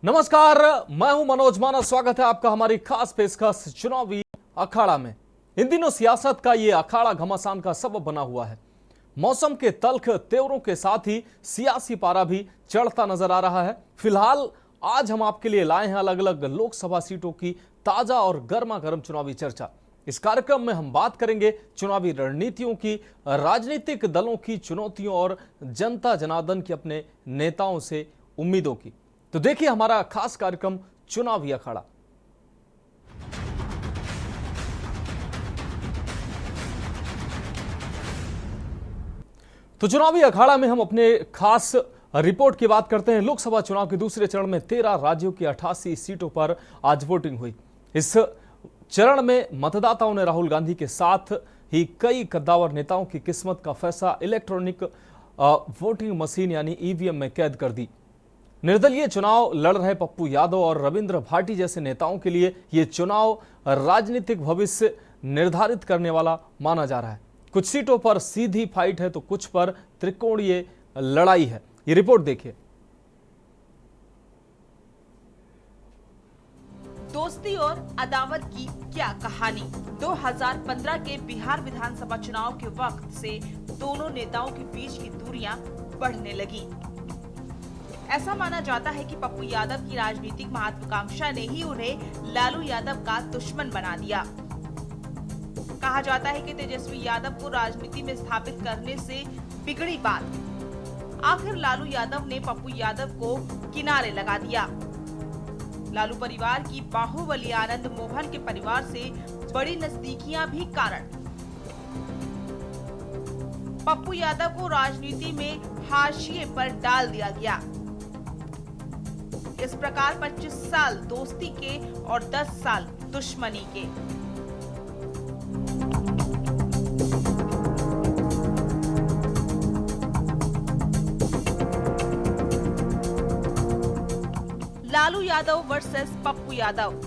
नमस्कार, मैं हूं मनोज माना। स्वागत है आपका हमारी खास पेशकश चुनावी अखाड़ा में। इन दिनों सियासत का ये अखाड़ा घमासान का सबब बना हुआ है। मौसम के तल्ख तेवरों के साथ ही सियासी पारा भी चढ़ता नजर आ रहा है। फिलहाल आज हम आपके लिए लाए हैं अलग अलग लोकसभा सीटों की ताजा और गर्मा गर्म चुनावी चर्चा। इस कार्यक्रम में हम बात करेंगे चुनावी रणनीतियों की, राजनीतिक दलों की चुनौतियों और जनता जनार्दन की अपने नेताओं से उम्मीदों की। तो देखिए हमारा खास कार्यक्रम चुनावी अखाड़ा। तो चुनावी अखाड़ा में हम अपने खास रिपोर्ट की बात करते हैं। लोकसभा चुनाव के दूसरे चरण में 13 राज्यों की 88 सीटों पर आज वोटिंग हुई। इस चरण में मतदाताओं ने राहुल गांधी के साथ ही कई कद्दावर नेताओं की किस्मत का फैसला इलेक्ट्रॉनिक वोटिंग मशीन यानी ईवीएम में कैद कर दी। निर्दलीय चुनाव लड़ रहे पप्पू यादव और रविंद्र भाटी जैसे नेताओं के लिए यह चुनाव राजनीतिक भविष्य निर्धारित करने वाला माना जा रहा है। कुछ सीटों पर सीधी फाइट है तो कुछ पर त्रिकोणीय लड़ाई है। ये रिपोर्ट देखिए। दोस्ती और अदावत की क्या कहानी। 2015 के बिहार विधानसभा चुनाव के वक्त से दोनों नेताओं के बीच की दूरियां बढ़ने लगी। ऐसा माना जाता है कि पप्पू यादव की राजनीतिक महत्वाकांक्षा ने ही उन्हें लालू यादव का दुश्मन बना दिया। कहा जाता है कि तेजस्वी यादव को राजनीति में स्थापित करने से बिगड़ी बात। आखिर लालू यादव ने पप्पू यादव को किनारे लगा दिया। लालू परिवार की बाहुबली आनंद मोहन के परिवार से बड़ी नजदीकियां भी कारण। पप्पू यादव को राजनीति में हाशिए पर डाल दिया गया। इस प्रकार 25 साल दोस्ती के और 10 साल दुश्मनी के। लालू यादव वर्सेस पप्पू यादव।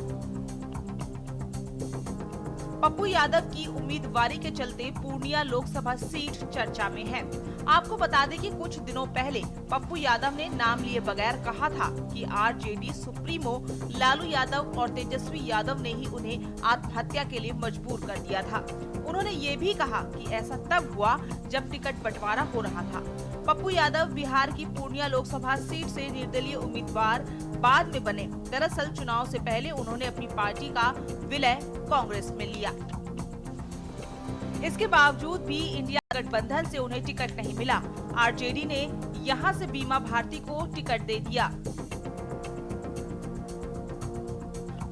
पप्पू यादव की उम्मीदवारी के चलते पूर्णिया लोकसभा सीट चर्चा में है। आपको बता दें कि कुछ दिनों पहले पप्पू यादव ने नाम लिए बगैर कहा था कि आरजेडी सुप्रीमो लालू यादव और तेजस्वी यादव ने ही उन्हें आत्महत्या के लिए मजबूर कर दिया था। उन्होंने ये भी कहा कि ऐसा तब हुआ जब टिकट बंटवारा हो रहा था। पप्पू यादव बिहार की पूर्णिया लोकसभा सीट से निर्दलीय उम्मीदवार बाद में बने। दरअसल चुनाव से पहले उन्होंने अपनी पार्टी का विलय कांग्रेस में लिया। इसके बावजूद भी इंडिया गठबंधन से उन्हें टिकट नहीं मिला। आरजेडी ने यहां से बीमा भारती को टिकट दे दिया।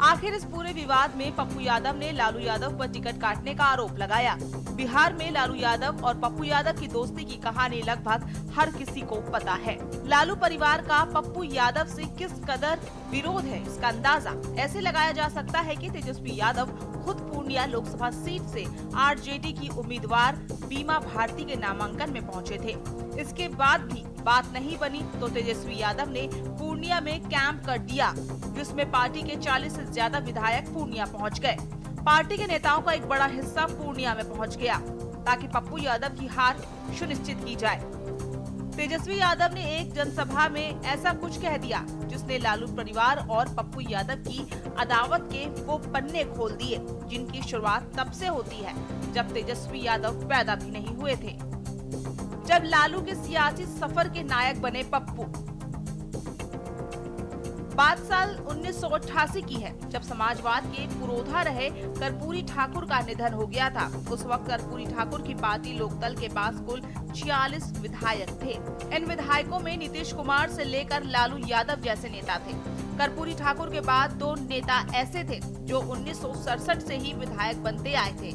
आखिर इस पूरे विवाद में पप्पू यादव ने लालू यादव पर टिकट काटने का आरोप लगाया। बिहार में लालू यादव और पप्पू यादव की दोस्ती की कहानी लगभग हर किसी को पता है। लालू परिवार का पप्पू यादव से किस कदर विरोध है, इसका अंदाजा ऐसे लगाया जा सकता है कि तेजस्वी यादव खुद पूर्णिया लोकसभा सीट से आरजेडी की उम्मीदवार बीमा भारती के नामांकन में पहुंचे थे। इसके बाद भी बात नहीं बनी तो तेजस्वी यादव ने पूर्णिया में कैंप कर दिया, जिसमें पार्टी के 40 से ज्यादा विधायक पूर्णिया पहुंच गए। पार्टी के नेताओं का एक बड़ा हिस्सा पूर्णिया में पहुंच गया ताकि पप्पू यादव की हार सुनिश्चित की जाए। तेजस्वी यादव ने एक जनसभा में ऐसा कुछ कह दिया जिसने लालू परिवार और पप्पू यादव की अदावत के वो पन्ने खोल दिए जिनकी शुरुआत तब से होती है जब तेजस्वी यादव पैदा भी नहीं हुए थे, जब लालू के सियासी सफर के नायक बने पप्पू। बात साल 1988 की है, जब समाजवाद के पुरोधा रहे कर्पूरी ठाकुर का निधन हो गया था। उस वक्त कर्पूरी ठाकुर की पार्टी लोकदल के पास कुल 46 विधायक थे। इन विधायकों में नीतीश कुमार से लेकर लालू यादव जैसे नेता थे। कर्पूरी ठाकुर के बाद 2 नेता ऐसे थे जो 1967 से ही विधायक बनते आए थे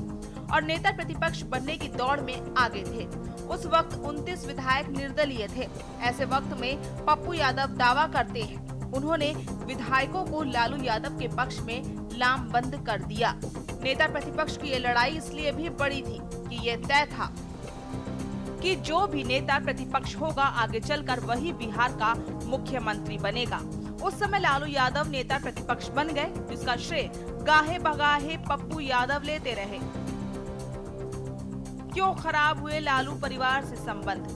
और नेता प्रतिपक्ष बनने की दौड़ में आगे थे। उस वक्त 29 विधायक निर्दलीय थे। ऐसे वक्त में पप्पू यादव दावा करते हैं उन्होंने विधायकों को लालू यादव के पक्ष में लामबंद कर दिया। नेता प्रतिपक्ष की ये लड़ाई इसलिए भी बड़ी थी कि ये तय था कि जो भी नेता प्रतिपक्ष होगा आगे चलकर वही बिहार का मुख्यमंत्री बनेगा। उस समय लालू यादव नेता प्रतिपक्ष बन गए, जिसका श्रेय गाहे बगाहे पप्पू यादव लेते रहे। क्यों खराब हुए लालू परिवार से संबंध?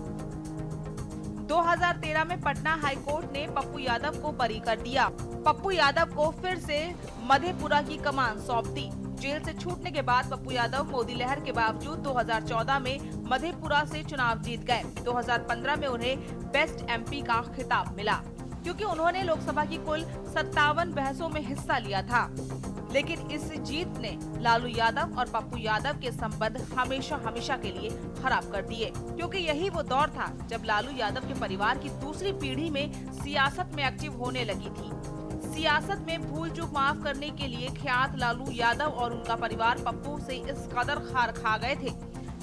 2013 में पटना हाईकोर्ट ने पप्पू यादव को बरी कर दिया। पप्पू यादव को फिर से मधेपुरा की कमान सौंप दी। जेल से छूटने के बाद पप्पू यादव मोदी लहर के बावजूद 2014 में मधेपुरा से चुनाव जीत गए। 2015 में उन्हें बेस्ट एमपी का खिताब मिला, क्योंकि उन्होंने लोकसभा की कुल 57 बहसों में हिस्सा लिया था। लेकिन इस जीत ने लालू यादव और पप्पू यादव के संबंध हमेशा हमेशा के लिए खराब कर दिए, क्योंकि यही वो दौर था जब लालू यादव के परिवार की दूसरी पीढ़ी में सियासत में एक्टिव होने लगी थी। सियासत में भूल चूक माफ करने के लिए ख्यात लालू यादव और उनका परिवार पप्पू से इस कदर खार खा गए थे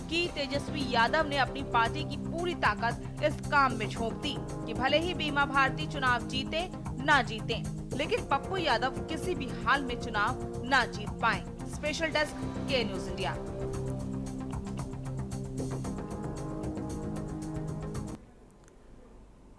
कि तेजस्वी यादव ने अपनी पार्टी की पूरी ताकत इस काम में झोंक दी कि भले ही बीमा भारती चुनाव जीते ना जीते, लेकिन पप्पू यादव किसी भी हाल में चुनाव ना जीत पाए। स्पेशल डेस्क के न्यूज इंडिया।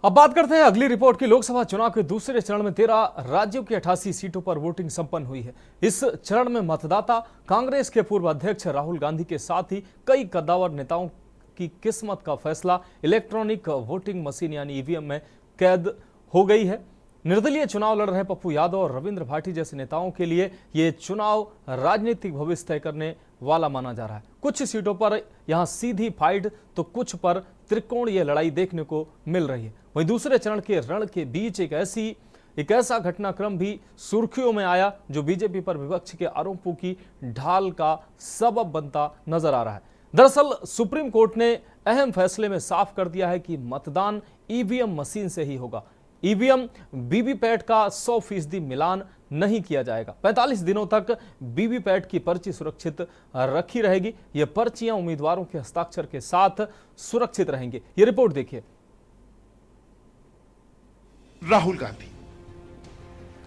अब बात करते हैं अगली रिपोर्ट की। लोकसभा चुनाव के दूसरे चरण में 13 राज्यों की 88 सीटों पर वोटिंग संपन्न हुई है। इस चरण में मतदाता कांग्रेस के पूर्व अध्यक्ष राहुल गांधी के साथ ही कई कद्दावर नेताओं की किस्मत का फैसला इलेक्ट्रॉनिक वोटिंग मशीन यानी ईवीएम में कैद हो गई है। निर्दलीय चुनाव लड़ रहे पप्पू यादव और रविंद्र भाटी जैसे नेताओं के लिए ये चुनाव राजनीतिक भविष्य तय करने वाला माना जा रहा है। कुछ सीटों पर यहां सीधी फाइट तो कुछ पर त्रिकोणीय लड़ाई देखने को मिल रही है। वहीं दूसरे चरण के रण के बीच एक ऐसा घटनाक्रम भी सुर्खियों में आया जो बीजेपी पर विपक्ष के आरोपों की ढाल का सबब बनता नजर आ रहा है। दरअसल सुप्रीम कोर्ट ने अहम फैसले में साफ कर दिया है कि मतदान ईवीएम मशीन से ही होगा। ईवीएम वीवीपैट का 100% मिलान नहीं किया जाएगा। 45 दिनों तक वीवीपैट की पर्ची सुरक्षित रखी रहेगी। ये पर्चियां उम्मीदवारों के हस्ताक्षर के साथ सुरक्षित रहेंगी। ये रिपोर्ट देखिए। राहुल गांधी।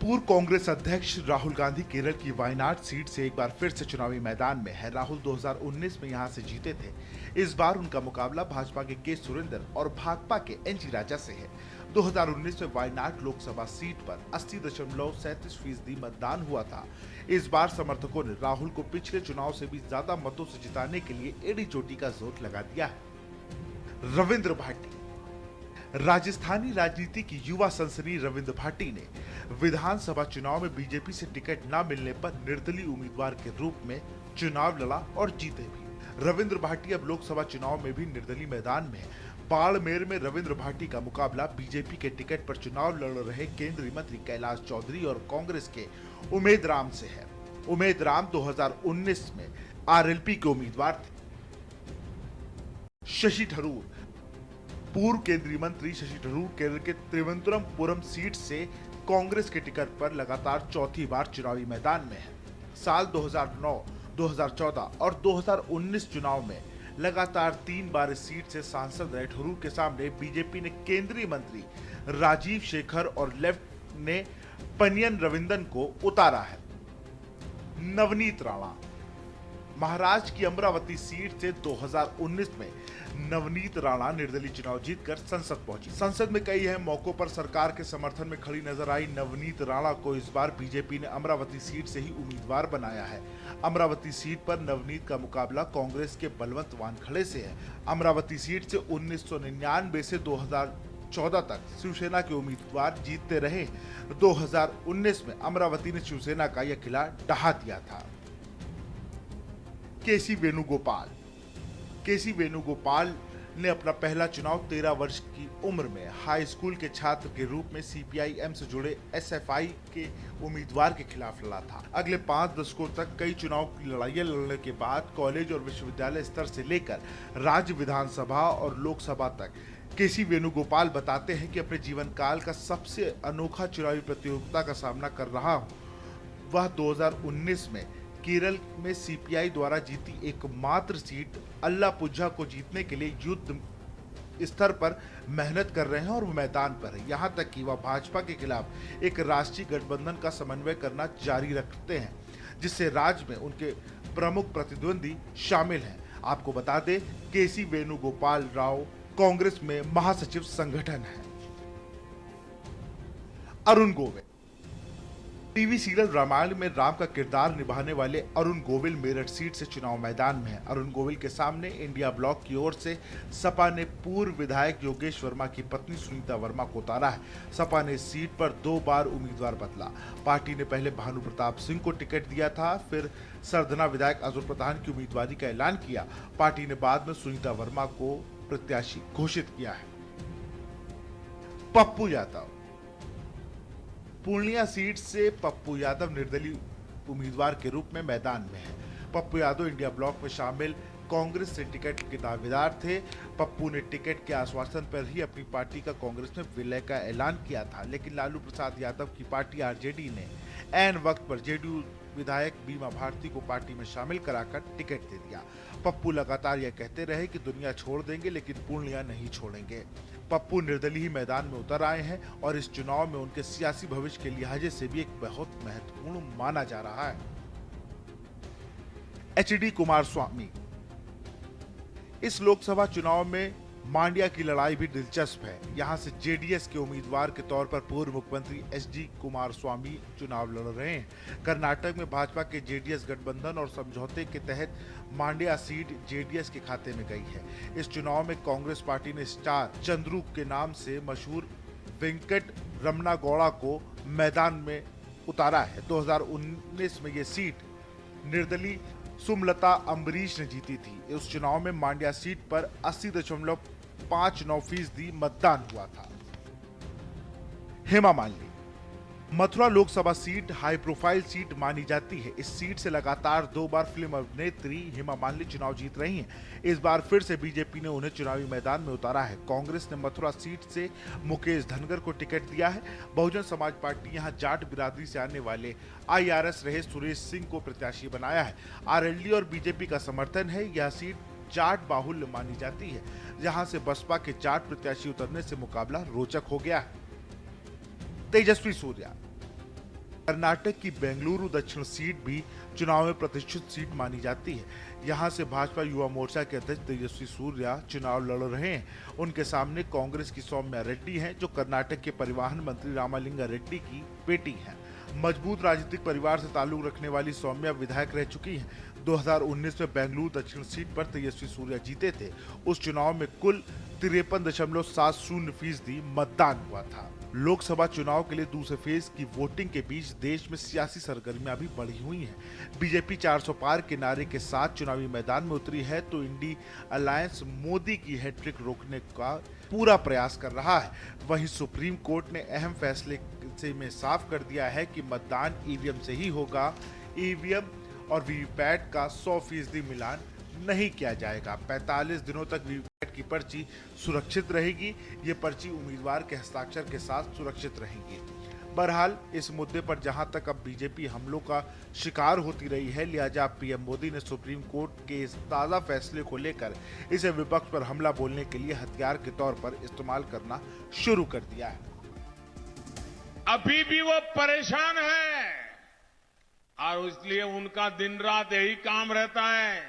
पूर्व कांग्रेस अध्यक्ष राहुल गांधी केरल की वायनाड सीट से एक बार फिर से चुनावी मैदान में है। राहुल 2019 में यहां से जीते थे। इस बार उनका मुकाबला भाजपा के सुरेंद्र और भाकपा के एनजी राजा से है। 2019 में वायनाड लोकसभा सीट पर 80.37% मतदान हुआ था। इस बार समर्थकों ने राहुल को पिछले चुनाव से भी ज्यादा मतों से जिताने के लिए एड़ी चोटी का जोर लगा दिया है। रविंद्र भाटी। राजस्थानी राजनीति की युवा सनसनी रविंद्र भाटी ने विधानसभा चुनाव में बीजेपी से टिकट न मिलने पर निर्दलीय उम्मीदवार के रूप में चुनाव लड़ा और जीते भी। रविंद्र भाटी अब लोकसभा चुनाव में भी निर्दलीय मैदान में है। बाड़मेर में रविंद्र भाटी का मुकाबला बीजेपी के टिकट पर चुनाव लड़ रहे केंद्रीय मंत्री कैलाश चौधरी और कांग्रेस के उमेद राम से है। उमेद राम 2019 में आरएलपी के उम्मीदवार थे। शशि थरूर। पूर्व केंद्रीय मंत्री शशि थरूर केरल के त्रिवेंद्रमपुरम सीट से कांग्रेस के टिकट पर लगातार चौथी बार चुनावी मैदान में है। साल 2009, 2014 और 2019 चुनाव में लगातार 3 बार इस सीट से सांसद रहे थरूर के सामने बीजेपी ने केंद्रीय मंत्री राजीव शेखर और लेफ्ट ने पनियन रविंदन को उतारा है। नवनीत राणा। महाराष्ट्र की अमरावती सीट से 2019 में नवनीत राणा निर्दलीय चुनाव जीतकर संसद पहुंची। संसद में कई अहम मौकों पर सरकार के समर्थन में खड़ी नजर आई नवनीत राणा को इस बार बीजेपी ने अमरावती सीट से ही उम्मीदवार बनाया है। अमरावती सीट पर नवनीत का मुकाबला कांग्रेस के बलवंत वानखड़े से है। अमरावती सीट से 1999 से 2014 तक शिवसेना के उम्मीदवार जीतते रहे। 2019 में अमरावती ने शिवसेना का यह किला ढहा दिया था। केसी वेणुगोपाल। केसी वेणुगोपाल ने अपना पहला चुनाव 13 वर्ष की उम्र में हाई स्कूल के छात्र के रूप में सीपीआई-एम से जुड़े एसएफआई के उम्मीदवार के खिलाफ लड़ा था। अगले 5 दशकों तक कई चुनाव की लड़ाइयां लड़ने के बाद कॉलेज और विश्वविद्यालय स्तर से लेकर राज्य विधानसभा और लोकसभा तक केसी वेणुगोपाल बताते हैं कि अपने जीवन काल का सबसे अनोखा चुनावी प्रतियोगिता का सामना कर रहा हूँ। वह 2019 में केरल में सीपीआई द्वारा जीती एकमात्र सीट अल्लापुझा को जीतने के लिए युद्ध स्तर पर मेहनत कर रहे हैं और वो मैदान पर है। यहाँ तक कि वह भाजपा के खिलाफ एक राष्ट्रीय गठबंधन का समन्वय करना जारी रखते हैं, जिससे राज्य में उनके प्रमुख प्रतिद्वंदी शामिल हैं। आपको बता दें, केसी वेणुगोपाल राव कांग्रेस में महासचिव संगठन है। अरुण गोविल। टीवी सीरियल रामायण में राम का किरदार निभाने वाले अरुण गोविल मेरठ सीट से चुनाव मैदान में हैं। अरुण गोविल के सामने इंडिया ब्लॉक की ओर से सपा ने पूर्व विधायक योगेश वर्मा की पत्नी सुनीता वर्मा को उतारा है। सपा ने इस सीट पर 2 बार उम्मीदवार बदला। पार्टी ने पहले भानु प्रताप सिंह को टिकट दिया था, फिर सरधना विधायक अजूर प्रधान की उम्मीदवारी का ऐलान किया। पार्टी ने बाद में सुनीता वर्मा को प्रत्याशी घोषित किया है। पप्पू यादव पूर्णिया सीट से पप्पू यादव निर्दलीय उम्मीदवार के रूप में मैदान में है। पप्पू यादव इंडिया ब्लॉक में शामिल कांग्रेस से टिकट के दावेदार थे। पप्पू ने टिकट के आश्वासन पर ही अपनी पार्टी का कांग्रेस में विलय का ऐलान किया था, लेकिन लालू प्रसाद यादव की पार्टी आरजेडी ने ऐन वक्त पर जेडीयू विधायक बीमा भारती को पार्टी में शामिल कराकर टिकट दे दिया। पप्पू लगातार यह कहते रहे कि दुनिया छोड़ देंगे लेकिन पूर्णिया नहीं छोड़ेंगे। पप्पू निर्दलीय मैदान में उतर आए हैं और इस चुनाव में उनके सियासी भविष्य के लिहाजे से भी एक बहुत महत्वपूर्ण माना जा रहा है। एचडी कुमारस्वामी इस लोकसभा चुनाव में मांड्या की लड़ाई भी दिलचस्प है। यहां से जेडीएस के उम्मीदवार के तौर पर पूर्व मुख्यमंत्री एचडी कुमारस्वामी चुनाव लड़ रहे हैं। कर्नाटक में भाजपा के जेडीएस गठबंधन और समझौते के तहत मांड्या सीट जेडीएस के खाते में गई है। इस चुनाव में कांग्रेस पार्टी ने स्टार चंद्रू के नाम से मशहूर वेंकट रमना गौड़ा को मैदान में उतारा है। 2019 में ये सीट निर्दलीय सुमलता अम्बरीश ने जीती थी। उस चुनाव में मांड्या सीट पर 80.59% मतदान हुआ था। Hema Malini Mathura Lok Sabha seat high profile seat मानी जाती है। इस सीट से लगातार 2 बार फिल्म अभिनेत्री हेमा मालिनी चुनाव जीत रही हैं। इस बार फिर से बीजेपी ने उन्हें चुनावी मैदान में उतारा है। कांग्रेस ने मथुरा सीट से मुकेश धनगर को टिकट दिया है। बहुजन समाज पार्टी यहां जाट बिरादरी से आने वाले IRS रहे सुरेश सिंह को प्रत्याशी बनाया है। आरएलडी और बीजेपी का समर्थन है। यह सीट जाट बाहुल्य मानी जाती है, जहां से बसपा के जाट प्रत्याशी उतरने से मुकाबला रोचक हो गया है। तेजस्वी सूर्या कर्नाटक की बेंगलुरु दक्षिण सीट भी चुनाव में प्रतिष्ठित सीट मानी जाती है। यहां से भाजपा युवा मोर्चा के अध्यक्ष तेजस्वी सूर्या चुनाव लड़ रहे हैं। उनके सामने कांग्रेस की सौम्या रेड्डी हैं, जो कर्नाटक के परिवहन मंत्री रामालिंगा रेड्डी की बेटी हैं। मजबूत राजनीतिक परिवार से ताल्लुक रखने वाली सौम्या विधायक रह चुकी हैं। 2019 में बेंगलुरु दक्षिण सीट पर तेजस्वी सूर्या जीते थे। उस चुनाव में कुल 53.70% मतदान हुआ था। लोकसभा चुनाव के लिए दूसरे फेज की वोटिंग के बीच देश में सियासी सरगर्मियां भी बढ़ी हुई हैं। बीजेपी 400 पार के नारे के साथ चुनावी मैदान में उतरी है, तो इंडी अलायंस मोदी की हैट्रिक रोकने का पूरा प्रयास कर रहा है। वहीं सुप्रीम कोर्ट ने अहम फैसले से में साफ कर दिया है कि मतदान ईवीएम से ही होगा। ईवीएम और वीवीपैट का 100% मिलान नहीं किया जाएगा। 45 दिनों तक वीवीपैट की पर्ची सुरक्षित रहेगी। ये पर्ची उम्मीदवार के हस्ताक्षर के साथ सुरक्षित रहेगी। बहरहाल इस मुद्दे पर जहां तक अब बीजेपी हमलों का शिकार होती रही है, लिहाजा पीएम मोदी ने सुप्रीम कोर्ट के इस ताजा फैसले को लेकर इसे विपक्ष पर हमला बोलने के लिए हथियार के तौर पर इस्तेमाल करना शुरू कर दिया है। अभी भी वो परेशान है और इसलिए उनका दिन रात यही काम रहता है,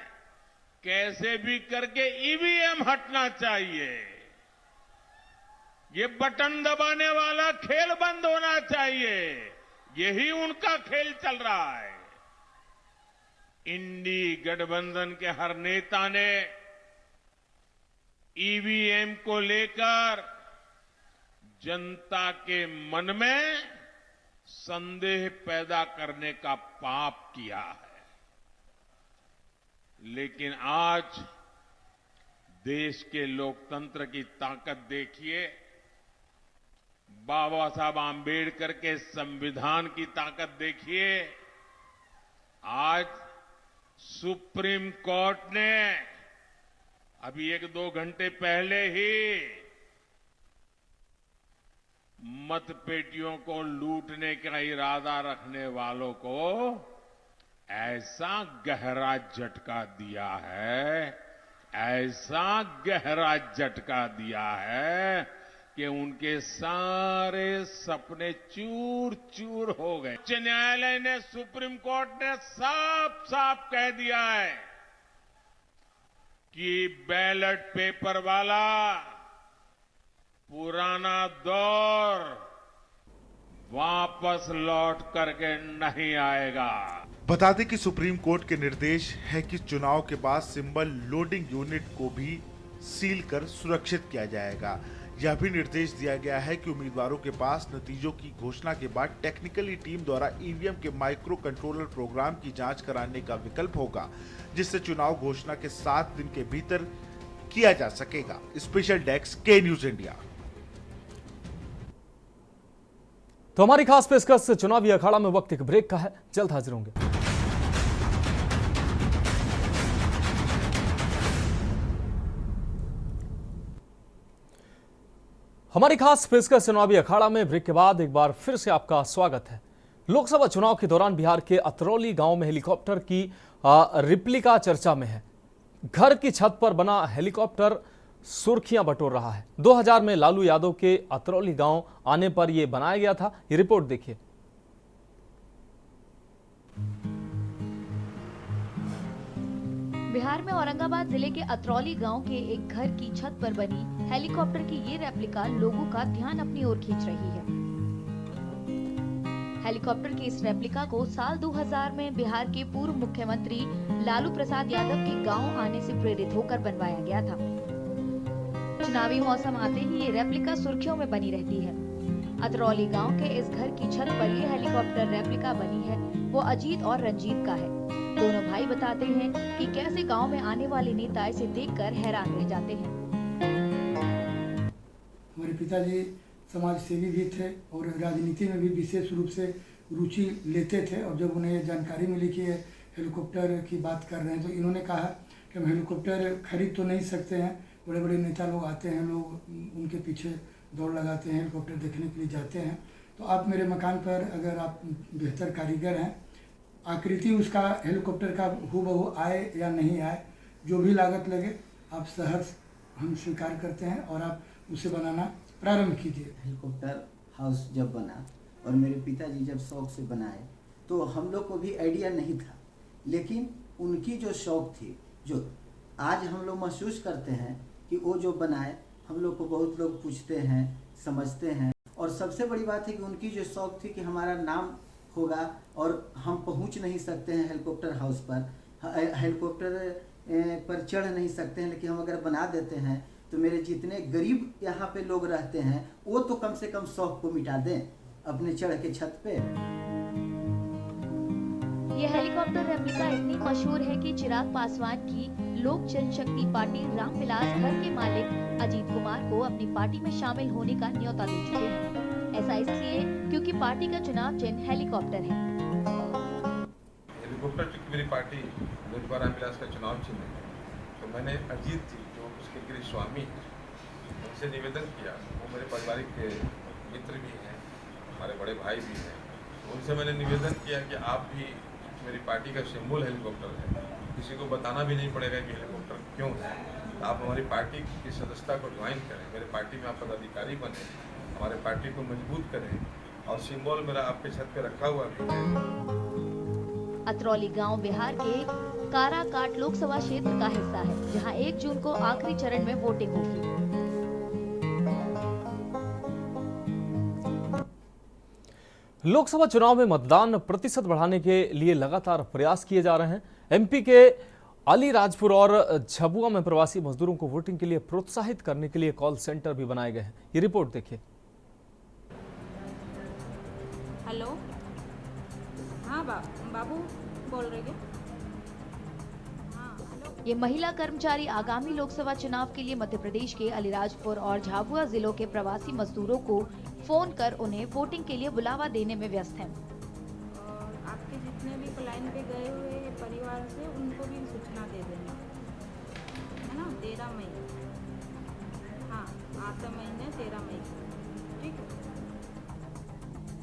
कैसे भी करके ईवीएम हटना चाहिए। ये बटन दबाने वाला खेल बंद होना चाहिए। यही उनका खेल चल रहा है। इंडी गठबंधन के हर नेता ने ईवीएम को लेकर जनता के मन में संदेह पैदा करने का पाप किया है। लेकिन आज देश के लोकतंत्र की ताकत देखिए, बाबा साहब आंबेडकर के संविधान की ताकत देखिए। आज सुप्रीम कोर्ट ने अभी 1-2 घंटे पहले ही मतपेटियों को लूटने का इरादा रखने वालों को ऐसा गहरा झटका दिया है, ऐसा गहरा झटका दिया है कि उनके सारे सपने चूर चूर हो गए। उच्च न्यायालय ने, सुप्रीम कोर्ट ने साफ साफ कह दिया है कि बैलेट पेपर वाला पुराना दौर वापस लौट करके नहीं आएगा। बता दें कि सुप्रीम कोर्ट के निर्देश है कि चुनाव के बाद सिंबल लोडिंग यूनिट को भी सील कर सुरक्षित किया जाएगा। यह भी निर्देश दिया गया है कि उम्मीदवारों के पास नतीजों की घोषणा के बाद टेक्निकली टीम द्वारा ईवीएम के माइक्रो कंट्रोलर प्रोग्राम की जांच कराने का विकल्प होगा, जिससे चुनाव घोषणा के 7 दिन के भीतर किया जा सकेगा। स्पेशल डेस्क के न्यूज इंडिया। तो हमारी खास पेशकश चुनावी अखाड़ा में वक्त एक ब्रेक का है, जल्द हाजिर होंगे। हमारी खास पेशकश चुनावी अखाड़ा में ब्रेक के बाद एक बार फिर से आपका स्वागत है। लोकसभा चुनाव के दौरान बिहार के अतरौली गांव में हेलीकॉप्टर की रिप्लिका चर्चा में है। घर की छत पर बना हेलीकॉप्टर सुर्खियां बटोर रहा है। 2000 में लालू यादव के अतरौली गांव आने पर यह बनाया गया था। ये रिपोर्ट देखिए। बिहार में औरंगाबाद जिले के अतरौली गांव के एक घर की छत पर बनी हेलीकॉप्टर की ये रेप्लिका लोगों का ध्यान अपनी ओर खींच रही है। हेलीकॉप्टर की इस रेप्लिका को साल 2000 में बिहार के पूर्व मुख्यमंत्री लालू प्रसाद यादव के गांव आने से प्रेरित होकर बनवाया गया था। चुनावी मौसम आते ही ये रेप्लिका सुर्खियों में बनी रहती है। अतरौली गांव के इस घर की छत पर ये हेलीकॉप्टर रेप्लिका बनी है, वो अजीत और रंजीत का है। दोनों भाई बताते हैं कि कैसे गांव में आने वाले नेता इसे देखकर हैरान रह जाते हैं। हमारे पिताजी समाज सेवी भी थे और राजनीति में भी विशेष रूप से रुचि लेते थे, और जब उन्हें जानकारी मिली कि हेलीकॉप्टर की बात कर रहे हैं तो इन्होंने कहा कि हम हेलीकॉप्टर खरीद तो नहीं सकते हैं, बड़े बड़े नेता लोग आते हैं, लोग उनके पीछे दौड़ लगाते हैं, हेलीकॉप्टर देखने के लिए जाते हैं, तो आप मेरे मकान पर अगर आप बेहतर कारीगर हैं, आकृति उसका हेलीकॉप्टर का हूबहू आए या नहीं आए, जो भी लागत लगे आप सहर्ष हम स्वीकार करते हैं और आप उसे बनाना प्रारंभ कीजिए। हेलीकॉप्टर हाउस जब बना और मेरे पिताजी जब शौक से बनाए तो हम लोग को भी आइडिया नहीं था, लेकिन उनकी जो शौक थी, जो आज हम लोग महसूस करते हैं कि वो जो बनाए, हम लोग को बहुत लोग पूछते हैं, समझते हैं, और सबसे बड़ी बात है कि उनकी जो शौक थी कि हमारा नाम होगा और हम पहुंच नहीं सकते हैं हेलीकॉप्टर हाउस पर, हेलीकॉप्टर पर चढ़ नहीं सकते हैं, लेकिन हम अगर बना देते हैं तो मेरे जितने गरीब यहाँ पे लोग रहते हैं वो तो कम से कम शौक को मिटा दें अपने चढ़ के छत पे। ये हेलीकॉप्टर रेप्लिका इतनी मशहूर है कि चिराग पासवान की लोक जनशक्ति पार्टी रामविलास घर के मालिक अजीत कुमार को अपनी पार्टी में शामिल होने का न्योता दे चुके हैं। ऐसा इसलिए क्योंकि पार्टी का चुनाव चिन्ह हेलीकॉप्टर है। हेलीकॉप्टर चूंकि मेरी पार्टी लोजपा रामविलास का चुनाव चिन्ह है, तो मैंने अजीत जी जो उसके गृह स्वामी हैं उनसे निवेदन किया, वो मेरे पारिवारिक मित्र भी हैं, हमारे बड़े भाई भी हैं, उनसे मैंने निवेदन किया कि आप भी, मेरी पार्टी का सिंबल हेलीकॉप्टर है, किसी को बताना भी नहीं पड़ेगा कि हेलीकॉप्टर क्यों है, तो आप हमारी पार्टी की सदस्यता को ज्वाइन करें, मेरे पार्टी में आप पदाधिकारी बने, हमारे पार्टी को मजबूत करें, और सिंबल मेरा आपके छत पे रखा हुआ भी है। अतरौली गांव बिहार के काराकाट लोकसभा क्षेत्र का हिस्सा है, जहां 1 जून को आखिरी चरण में वोटिंग होगी। लोकसभा चुनाव में मतदान प्रतिशत बढ़ाने के लिए लगातार प्रयास किए जा रहे हैं। एमपी के अलीराजपुर और झाबुआ में प्रवासी मजदूरों को वोटिंग के लिए प्रोत्साहित करने के लिए कॉल सेंटर भी बनाए गए हैं। ये रिपोर्ट देखिए। हेलो, हाँ बाबू बोल रहे हैं। ये महिला कर्मचारी आगामी लोकसभा चुनाव के लिए मध्य प्रदेश के अलीराजपुर और झाबुआ जिलों के प्रवासी मजदूरों को फोन कर उन्हें वोटिंग के लिए बुलावा देने में व्यस्त हैं। और आपके जितने भी पलायन पे गए हुए हैं परिवार से, उनको भी सूचना दे देना, है ना। 13 मई, हाँ, आते महीने 13 मई, ठीक है।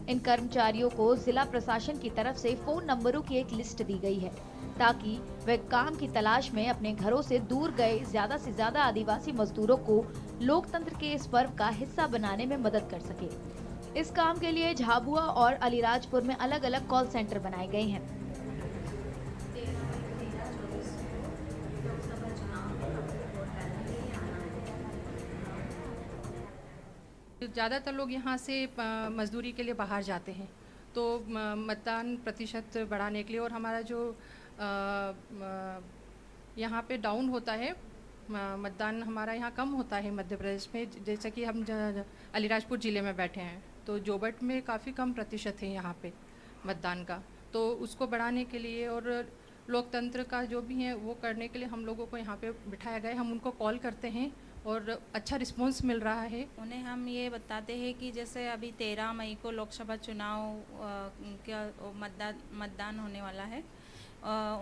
इन कर्मचारियों को जिला प्रशासन की तरफ से फोन नंबरों की एक लिस्ट दी गई है, ताकि वे काम की तलाश में अपने घरों से दूर गए ज्यादा से ज्यादा आदिवासी मजदूरों को लोकतंत्र के इस पर्व का हिस्सा बनाने में मदद कर सके। इस काम के लिए झाबुआ और अलीराजपुर में अलग अलग कॉल सेंटर बनाए गए हैं। ज़्यादातर लोग यहाँ से मजदूरी के लिए बाहर जाते हैं, तो मतदान प्रतिशत बढ़ाने के लिए और हमारा जो यहाँ पे डाउन होता है मतदान, हमारा यहाँ कम होता है मध्य प्रदेश में। जैसे कि हम अलीराजपुर ज़िले में बैठे हैं तो जोबट में काफ़ी कम प्रतिशत है यहाँ पे मतदान का, तो उसको बढ़ाने के लिए और लोकतंत्र का जो भी है वो करने के लिए हम लोगों को यहाँ पे बिठाया गया है। हम उनको कॉल करते हैं और अच्छा रिस्पांस मिल रहा है। उन्हें हम ये बताते हैं कि जैसे अभी 13 मई को लोकसभा चुनाव का मतदान होने वाला है,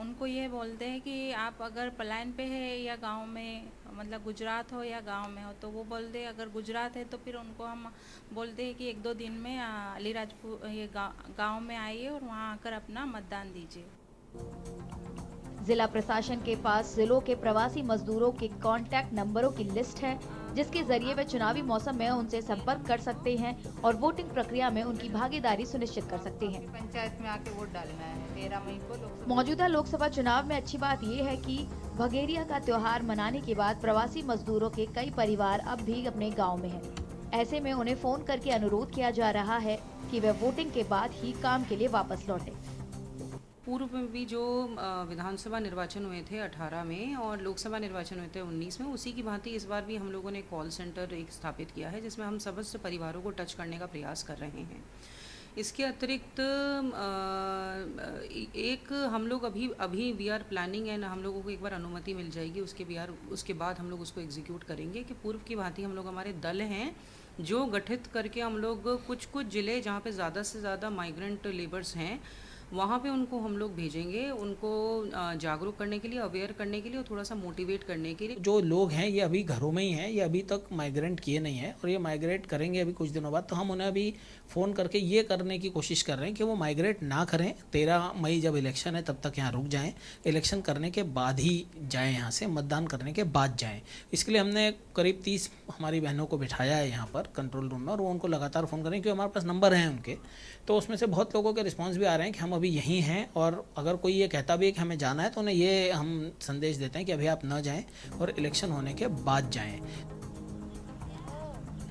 उनको ये बोलते हैं कि आप अगर पलायन पे है या गांव में, मतलब गुजरात हो या गांव में हो, तो वो बोलते हैं अगर गुजरात है तो फिर उनको हम बोलते हैं कि 1-2 दिन में अलीराजपुर ये गांव में आइए और वहां आकर अपना मतदान दीजिए। जिला प्रशासन के पास जिलों के प्रवासी मजदूरों के कॉन्टैक्ट नंबरों की लिस्ट है, जिसके जरिए वे चुनावी मौसम में उनसे संपर्क कर सकते हैं और वोटिंग प्रक्रिया में उनकी भागीदारी सुनिश्चित कर सकते हैं। पंचायत में आके वोट डालना है 13 मई को। मौजूदा लोकसभा चुनाव में अच्छी बात ये है कि भगेरिया का त्योहार मनाने के बाद प्रवासी मजदूरों के कई परिवार अब भी अपने गाँव में है। ऐसे में उन्हें फोन करके अनुरोध किया जा रहा है कि वे वोटिंग के बाद ही काम के लिए वापस लौटे। पूर्व में भी जो विधानसभा निर्वाचन हुए थे 18 में और लोकसभा निर्वाचन हुए थे 19 में, उसी की भांति इस बार भी हम लोगों ने कॉल सेंटर एक स्थापित किया है जिसमें हम समस्त परिवारों को टच करने का प्रयास कर रहे हैं। इसके अतिरिक्त एक हम लोग अभी वी आर प्लानिंग एंड हम लोगों को एक बार अनुमति मिल जाएगी, उसके बाद हम लोग उसको एग्जीक्यूट करेंगे कि पूर्व की भांति हम लोग हमारे दल हैं जो गठित करके हम लोग कुछ ज़िले जहाँ पे ज़्यादा से ज़्यादा माइग्रेंट लेबर्स हैं वहाँ पे उनको हम लोग भेजेंगे, उनको जागरूक करने के लिए, अवेयर करने के लिए और थोड़ा सा मोटिवेट करने के लिए। जो लोग हैं ये अभी घरों में ही हैं, ये अभी तक माइग्रेंट किए नहीं हैं और ये माइग्रेट करेंगे अभी कुछ दिनों बाद, तो हम उन्हें अभी फ़ोन करके ये करने की कोशिश कर रहे हैं कि वो माइग्रेट ना करें। 13 मई जब इलेक्शन है तब तक यहाँ रुक जाएं, इलेक्शन करने के बाद ही जाएं, यहाँ से मतदान करने के बाद जाएं। इसके लिए हमने करीब 30 हमारी बहनों को बिठाया है यहाँ पर कंट्रोल रूम में और वो उनको लगातार फ़ोन करें क्योंकि हमारे पास नंबर हैं उनके, तो उसमें से बहुत लोगों के रिस्पॉन्स भी आ रहे हैं कि हम अभी यहीं हैं और अगर कोई ये कहता भी है कि हमें जाना है तो उन्हें ये हम संदेश देते हैं कि अभी आप न जाएं और इलेक्शन होने के बाद जाएं।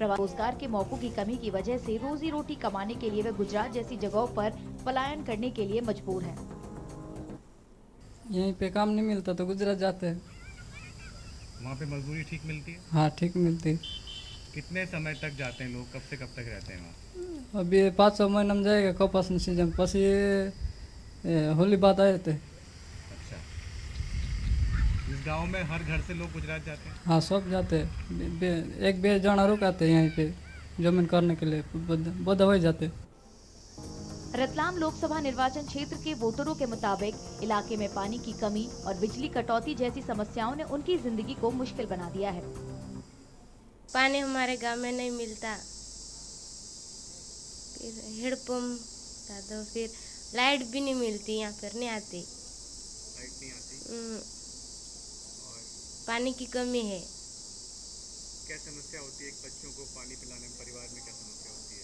रोजगार के मौकों की कमी की वजह से रोजी रोटी कमाने के लिए वे गुजरात जैसी जगहों पर पलायन करने के लिए मजबूर हैं। यहीं पे काम नहीं मिलता तो गुजरात जाते हैं। वहाँ पे मजदूरी ठीक मिलती है? हाँ ठीक मिलती है। कितने समय तक जाते हैं लोग, कब से कब तक रहते हैं वहाँ? अभी 5-6 महीना में जाएगा कपास सीजन, पसी होली बाद आए थे। अच्छा, इस गांव में हर घर से लोग गुजरात जाते हैं? हाँ सब जाते हैं, 1-2 जना रुकाते हैं यहीं पे जमीन करने के लिए, बोधा हो जाते। रतलाम लोकसभा निर्वाचन क्षेत्र के वोटरों के मुताबिक इलाके में पानी की कमी और बिजली कटौती जैसी समस्याओं ने उनकी जिंदगी को मुश्किल बना दिया है। पानी हमारे गांव में नहीं मिलता, फिर हेडपम्प था तो फिर लाइट भी नहीं मिलती, यहाँ पर नहीं आती। लाइट नहीं आती? पानी की कमी है। क्या समस्या होती है एक बच्चों को पानी पिलाने में, परिवार में क्या समस्या होती है?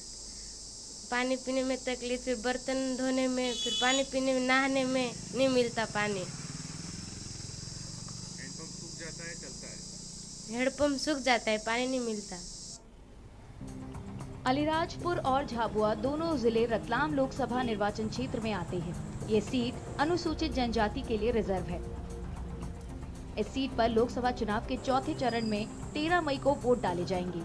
पानी पीने में तकलीफ, फिर बर्तन धोने में, फिर पानी पीने में, नहाने में नहीं मिलता पानी। हैंडपंप सूख जाता है, चलता है? हेडपम्प सूख जाता है, पानी नहीं मिलता। अलीराजपुर और झाबुआ दोनों जिले रतलाम लोकसभा निर्वाचन क्षेत्र में आते हैं। ये सीट अनुसूचित जनजाति के लिए रिजर्व है। इस सीट पर लोकसभा चुनाव के चौथे चरण में 13 मई को वोट डाले जाएंगे।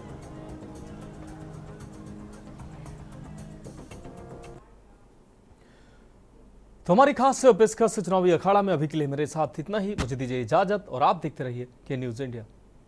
तो हमारी खास पेशकश चुनावी अखाड़ा में अभी के लिए मेरे साथ इतना ही। मुझे दीजिए इजाजत और आप देखते रहिए के न्यूज़ इंडिया।